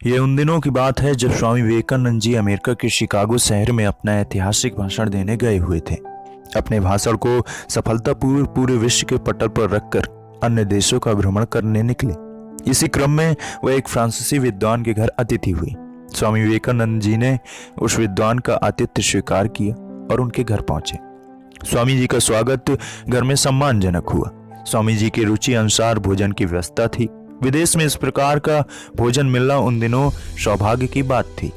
ये उन दिनों की बात है जब स्वामी विवेकानंद जी अमेरिका के शिकागो शहर में अपना ऐतिहासिक भाषण देने गए हुए थे। अपने भाषण को सफलतापूर्वक पूरे विश्व के पटल पर रखकर अन्य देशों का भ्रमण करने निकले। इसी क्रम में वह एक फ्रांसीसी विद्वान के घर अतिथि हुई। स्वामी विवेकानंद जी ने उस विद्वान का आतिथ्य स्वीकार किया और उनके घर पहुंचे। स्वामी जी का स्वागत घर में सम्मानजनक हुआ। स्वामी जी की रुचि अनुसार भोजन की व्यवस्था थी। विदेश में इस प्रकार का भोजन मिलना उन दिनों सौभाग्य की बात थी।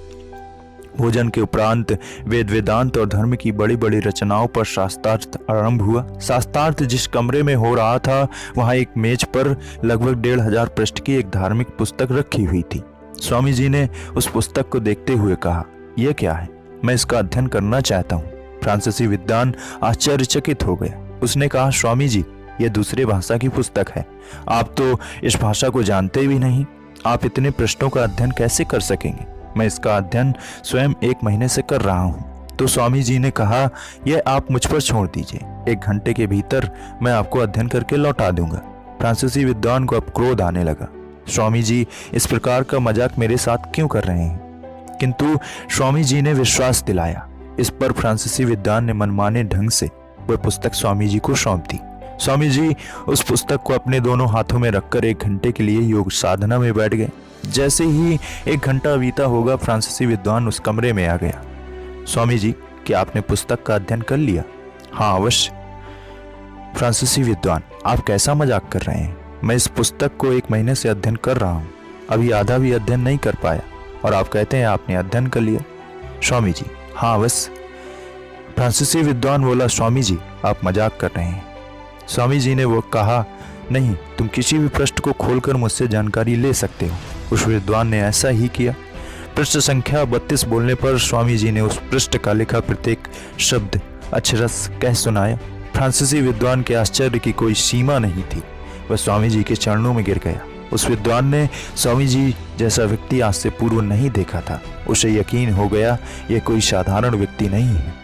भोजन के उपरांत वेद वेदांत और धर्म की बड़ी बड़ी रचनाओं पर शास्त्रार्थ आरंभ हुआ। शास्त्रार्थ जिस कमरे में हो रहा था वहां एक मेज पर लगभग 1500 पृष्ठ की एक धार्मिक पुस्तक रखी हुई थी। स्वामी जी ने उस पुस्तक को देखते हुए कहा, यह क्या है? मैं इसका अध्ययन करना चाहता हूँ। फ्रांसीसी विद्वान आश्चर्यचकित हो गया। उसने कहा, स्वामी जी, यह दूसरे भाषा की पुस्तक है। आप तो इस भाषा को जानते भी नहीं। आप इतने पृष्ठों का अध्ययन कैसे कर सकेंगे? मैं इसका अध्ययन स्वयं 1 महीने से कर रहा हूँ। तो स्वामी जी ने कहा, यह आप मुझ पर छोड़ दीजिए। 1 घंटे के भीतर मैं आपको अध्ययन करके लौटा दूंगा। फ्रांसीसी विद्वान को अब क्रोध आने लगा। स्वामी जी इस प्रकार का मजाक मेरे साथ क्यों कर रहे हैं? किंतु स्वामी जी ने विश्वास दिलाया। इस पर फ्रांसीसी विद्वान ने मनमाने ढंग से वह पुस्तक स्वामी जी को सौंप दी। स्वामी जी उस पुस्तक को अपने दोनों हाथों में रखकर 1 घंटे के लिए योग साधना में बैठ गए। जैसे ही 1 घंटा बीता होगा, फ्रांसीसी विद्वान उस कमरे में आ गया। स्वामी जी, क्या आपने पुस्तक का अध्ययन कर लिया? हाँ, अवश्य। फ्रांसीसी विद्वान, आप कैसा मजाक कर रहे हैं? मैं इस पुस्तक को 1 महीने से अध्ययन कर रहा हूँ, अभी आधा भी अध्ययन नहीं कर पाया, और आप कहते हैं आपने अध्ययन कर लिया। स्वामी जी, हाँ अवश्य। फ्रांसीसी विद्वान बोला, स्वामी जी, आप मजाक कर रहे हैं। स्वामी जी ने वो कहा, नहीं, तुम किसी भी पृष्ठ को खोलकर मुझसे जानकारी ले सकते हो। उस विद्वान ने ऐसा ही किया। पृष्ठ संख्या 32 बोलने पर स्वामी जी ने उस पृष्ठ का लिखा प्रत्येक शब्द अक्षरश कह सुनाया। फ्रांसीसी विद्वान के आश्चर्य की कोई सीमा नहीं थी। वह स्वामी जी के चरणों में गिर गया। उस विद्वान ने स्वामी जी जैसा व्यक्ति आज से पूर्व नहीं देखा था। उसे यकीन हो गया, यह कोई साधारण व्यक्ति नहीं है।